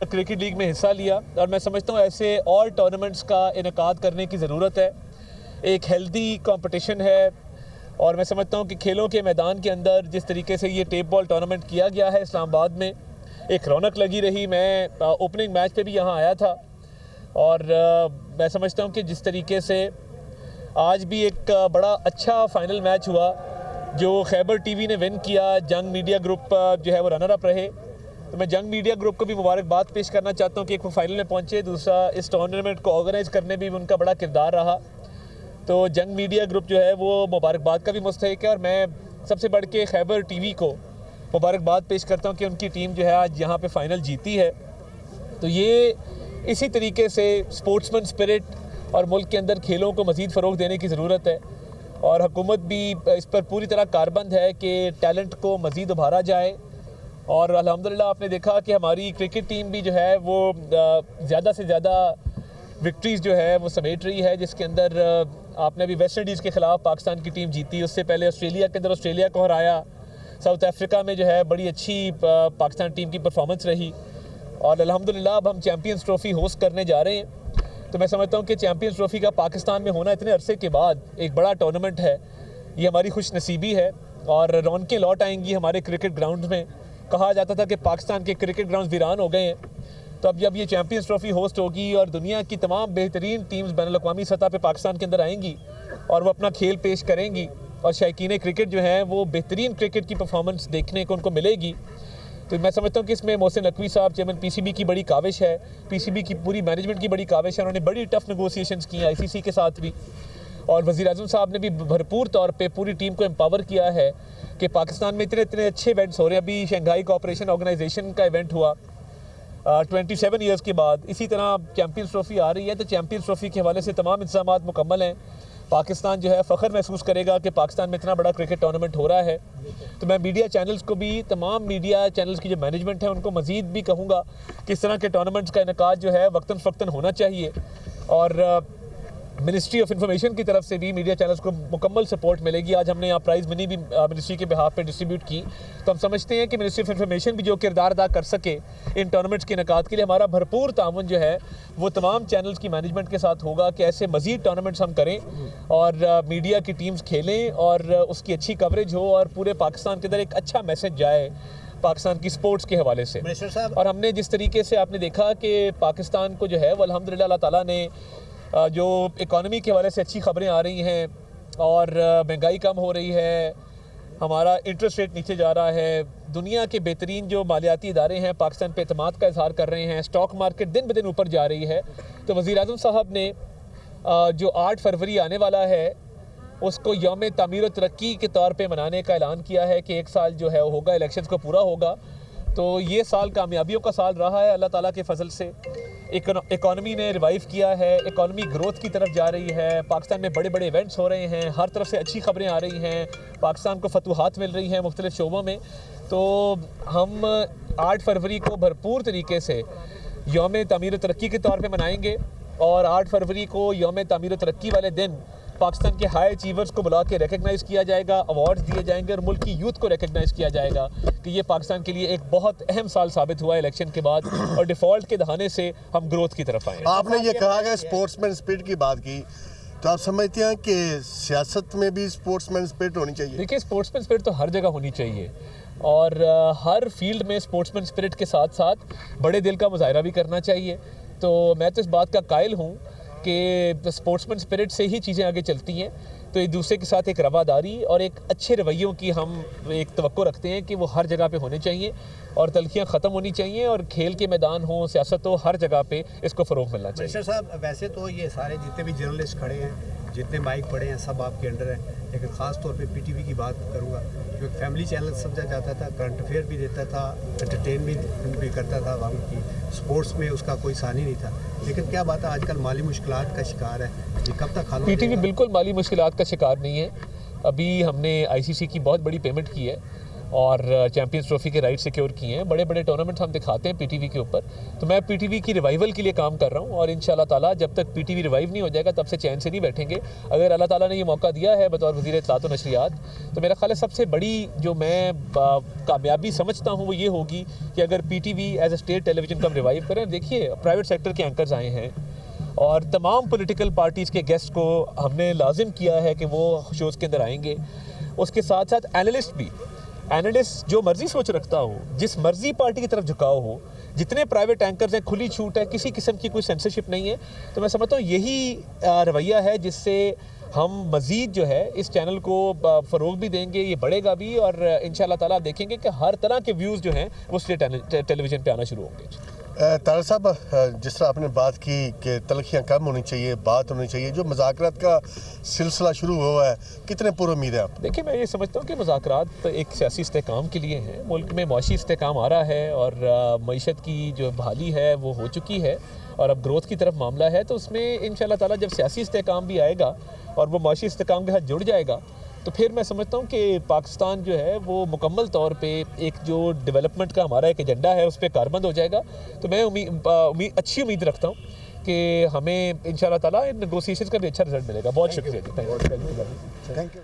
Cricket league में हिस्सा लिया और मैं समझता हूँ ऐसे और टूर्नामेंट्स का इनेकाद करने की ज़रूरत है। एक हेल्दी कंपटीशन है और मैं समझता हूँ कि खेलों के मैदान के अंदर जिस तरीके से ये टेप बॉल टूर्नामेंट किया गया है इस्लामाबाद में, एक रौनक लगी रही। मैं ओपनिंग मैच पे भी यहाँ आया था और मैं समझता हूँ कि जिस तरीके से आज भी एक बड़ा अच्छा फाइनल मैच हुआ जो खैबर टीवी ने विन किया। जंग मीडिया ग्रुप जो है वो रनर अप रहे, तो मैं जंग मीडिया ग्रुप को भी मुबारकबाद पेश करना चाहता हूँ कि एक वो फाइनल में पहुँचे, दूसरा इस टूर्नामेंट को ऑर्गेनाइज़ करने में भी उनका बड़ा किरदार रहा। तो जंग मीडिया ग्रुप जो है वो मुबारकबाद का भी मुस्तहिक है और मैं सबसे बढ़ के खैबर टीवी को मुबारकबाद पेश करता हूँ कि उनकी टीम जो है आज यहाँ पे फाइनल जीती है। तो ये इसी तरीके से स्पोर्ट्समैन स्पिरिट और मुल्क के अंदर खेलों को मज़ीद फ़रोग़ देने की ज़रूरत है और हुकूमत भी इस पर पूरी तरह कारबंद है कि टैलेंट को मज़ीद उभारा जाए। और अल्हम्दुलिल्लाह आपने देखा कि हमारी क्रिकेट टीम भी जो है वो ज़्यादा से ज़्यादा विक्ट्रीज़ जो है वो समेट रही है, जिसके अंदर आपने अभी वेस्ट इंडीज़ के ख़िलाफ़ पाकिस्तान की टीम जीती, उससे पहले ऑस्ट्रेलिया के अंदर ऑस्ट्रेलिया को हराया, साउथ अफ्रीका में जो है बड़ी अच्छी पाकिस्तान टीम की परफॉर्मेंस रही और अल्हम्दुलिल्लाह अब हम चैम्पियंस ट्रॉफ़ी होस्ट करने जा रहे हैं। तो मैं समझता हूँ कि चैम्पियंस ट्रॉफ़ी का पाकिस्तान में होना इतने अरसे के बाद एक बड़ा टूर्नामेंट है, ये हमारी खुश नसीबी है और रौनकें लौट आएंगी हमारे क्रिकेट ग्राउंड में। कहा जाता था कि पाकिस्तान के क्रिकेट ग्राउंड वीरान हो गए हैं, तो अब जब ये चैम्पियंस ट्रॉफ़ी होस्ट होगी और दुनिया की तमाम बेहतरीन टीम्स बैनुल-अक़वामी सतह पे पाकिस्तान के अंदर आएंगी और वो अपना खेल पेश करेंगी और शायकीन क्रिकेट जो है वो बेहतरीन क्रिकेट की परफॉर्मेंस देखने को उनको मिलेगी। तो मैं समझता हूँ कि इसमें मोहसिन नकवी साहब चेयरमैन पीसीबी की बड़ी काविश है, पीसीबी की पूरी मैनेजमेंट की बड़ी काविश है। उन्होंने बड़ी टफ नेगोशिएशंस की आईसीसी के साथ भी और वज़ीर-ए-आज़म साहब ने भी भरपूर तौर पे पूरी टीम को एम्पावर किया है कि पाकिस्तान में इतने अच्छे इवेंट्स हो रहे हैं। अभी शंघाई कोऑपरेशन ऑर्गेनाइजेशन का इवेंट हुआ 27 ईयर्स के बाद, इसी तरह चैम्पियंस ट्रॉफ़ी आ रही है। तो चैम्पियंस ट्रॉफ़ी के हवाले से तमाम इंतज़ामात मुकम्मल हैं। पाकिस्तान जो है फ़ख्र महसूस करेगा कि पाकिस्तान में इतना बड़ा क्रिकेट टूर्नामेंट हो रहा है। तो मैं मीडिया चैनल्स को भी, तमाम मीडिया चैनल्स की जो मैनेजमेंट है उनको मज़ीद भी कहूँगा कि इस तरह के टूर्नामेंट्स का इनेकाद जो है वक्तन फ़क्तन होना चाहिए और मिनिस्ट्री ऑफ इंफॉर्मेशन की तरफ से भी मीडिया चैनल्स को मुकम्मल सपोर्ट मिलेगी। आज हमने यहाँ प्राइज़ मनी भी मिनिस्ट्री के बिहाफ पे डिस्ट्रीब्यूट की, तो हम समझते हैं कि मिनिस्ट्री ऑफ इंफॉर्मेशन भी जो किरदार अदा कर सके इन टूर्नामेंट्स के इनेकाद के लिए, हमारा भरपूर ताउन जो है वो तमाम चैनल्स की मैनेजमेंट के साथ होगा कि ऐसे मज़ीद टूर्नामेंट्स हम करें और मीडिया की टीम्स खेलें और उसकी अच्छी कवरेज हो और पूरे पाकिस्तान के अंदर एक अच्छा मैसेज जाए पाकिस्तान की स्पोर्ट्स के हवाले से। और हमने जिस तरीके से आपने देखा कि पाकिस्तान को जो है वो अल्हम्दुलिल्लाह अल्लाह ताला ने जो इकॉनमी के हवाले से अच्छी खबरें आ रही हैं और महंगाई कम हो रही है, हमारा इंटरेस्ट रेट नीचे जा रहा है, दुनिया के बेहतरीन जो मालियाती इदारे हैं पाकिस्तान पे एतमाद का इजहार कर रहे हैं, स्टॉक मार्केट दिन ब दिन ऊपर जा रही है। तो वज़ीर-ए-आज़म साहब ने जो 8 फरवरी आने वाला है उसको यौम तामीर व तरक्की के तौर पे मनाने का ऐलान किया है कि एक साल जो है वो होगा, इलेक्शंस को पूरा होगा। तो ये साल कामयाबियों का साल रहा है अल्लाह ताला के फजल से। इकॉनमी ने रिवाइव किया है, इकॉनमी ग्रोथ की तरफ जा रही है, पाकिस्तान में बड़े बड़े इवेंट्स हो रहे हैं, हर तरफ से अच्छी खबरें आ रही हैं, पाकिस्तान को फतूहात मिल रही हैं मुख्तलिफ शोबों में। तो हम 8 फरवरी को भरपूर तरीके से यौम तामीर तरक्की के तौर पे मनाएंगे और 8 फरवरी को यौम तामीर तरक्की वाले दिन पाकिस्तान के हाई अचीवर्स को बुला के रिकग्नाइज़ किया जाएगा, अवार्ड्स दिए जाएंगे और मुल्क की यूथ को रिकग्नाइज़ किया जाएगा कि ये पाकिस्तान के लिए एक बहुत अहम साल साबित हुआ है इलेक्शन के बाद और डिफ़ॉल्ट के दहाने से हम ग्रोथ की तरफ आए। आपने ये कहा कि स्पोर्ट्समैन स्पिरिट की बात की, तो आप समझते हैं कि सियासत में भी स्पोर्ट्समैन स्पिरिट होनी चाहिए? देखिए, स्पोर्ट्समैन स्पिरिट तो हर जगह होनी चाहिए और हर फील्ड में स्पोर्ट्समैन स्पिरिट के साथ साथ बड़े दिल का मुजाहरा भी करना चाहिए। तो मैं तो इस बात का कायल हूँ कि स्पोर्ट्समैन स्पिरिट से ही चीज़ें आगे चलती हैं। तो एक दूसरे के साथ एक रवादारी और एक अच्छे रवैयों की हम एक तवक्को रखते हैं कि वो हर जगह पे होने चाहिए और तल्खियाँ ख़त्म होनी चाहिए और खेल के मैदान हो, सियासत हो, हर जगग पे इसको फ़रोग़ मिलना चाहिए। मिनिस्टर साहब, वैसे तो ये सारे जितने भी जर्नलिस्ट खड़े हैं, जितने माइक पड़े हैं, सब आपके अंडर हैं, लेकिन ख़ास तौर पे पीटीवी की बात करूँगा जो एक फैमिली चैनल समझा जाता था, करंट अफेयर भी देता था, एंटरटेनमेंट भी करता था आवाम की, स्पोर्ट्स में उसका कोई सानी नहीं था। लेकिन क्या बात है, आजकल माली मुश्किलात का शिकार है, ये कब तक हल हो? पीटीवी बिल्कुल माली मुश्किलात का शिकार नहीं है। अभी हमने आईसीसी की बहुत बड़ी पेमेंट की है और चैंपियंस ट्रॉफी के राइट सिक्योर किए हैं। बड़े बड़े टूर्नामेंट हम दिखाते हैं पीटीवी के ऊपर, तो मैं पीटीवी की रिवाइवल के लिए काम कर रहा हूँ और इंशाल्लाह ताला जब तक पीटीवी रिवाइव नहीं हो जाएगा तब से चैन से नहीं बैठेंगे। अगर अल्लाह ताला ने ये मौका दिया है बतौर वज़ीर इत्तलात व नशरियात, तो मेरा ख्याल है सबसे बड़ी जो मैं कामयाबी समझता हूँ वो ये होगी कि अगर PTV as a state television को हम रिवाइव करें। देखिए प्राइवेट सेक्टर के एंकर्स आए हैं और तमाम पॉलिटिकल पार्टीज़ के गेस्ट को हमने लाजिम किया है कि वो शोज़ के अंदर आएंगे। उसके साथ साथ एनालिस्ट जो मर्जी सोच रखता हो, जिस मर्जी पार्टी की तरफ झुकाव हो, जितने प्राइवेट एंकर्स हैं, खुली छूट है, किसी किस्म की कोई सेंसरशिप नहीं है। तो मैं समझता हूँ यही रवैया है जिससे हम मज़ीद जो है इस चैनल को फ़रोग भी देंगे, ये बढ़ेगा भी और इंशाल्लाह ताला देखेंगे कि हर तरह के व्यूज़ जो हैं वो स्टेट टेलीविज़न पे आना शुरू होंगे। तारा साहब, जिस तरह आपने बात की कि तलखियाँ कम होनी चाहिए, बात होनी चाहिए, जो मुज़ाकरात का सिलसिला शुरू हुआ है, कितने पुरुमीद हैं आप? देखिए, मैं ये समझता हूँ कि मुज़ाकरात एक सियासी इस्तेहकाम के लिए हैं। मुल्क में मआशी इस्तेहकाम आ रहा है और मईशत की जो बहाली है वो हो चुकी है और अब ग्रोथ की तरफ मामला है। तो उसमें इंशाल्लाह ताला जब सियासी इस्तेहकाम भी आएगा और वो मआशी इस्तेहकाम के साथ जुड़ जाएगा तो फिर मैं समझता हूँ कि पाकिस्तान जो है वो मुकम्मल तौर पे एक जो डेवलपमेंट का हमारा एक एजेंडा है उस पर कारबंद हो जाएगा। तो मैं अच्छी उम्मीद रखता हूँ कि हमें इंशाल्लाह ताला इन नेगोशिएशंस का भी अच्छा रिजल्ट मिलेगा। बहुत शुक्रिया जी, थैंक यू।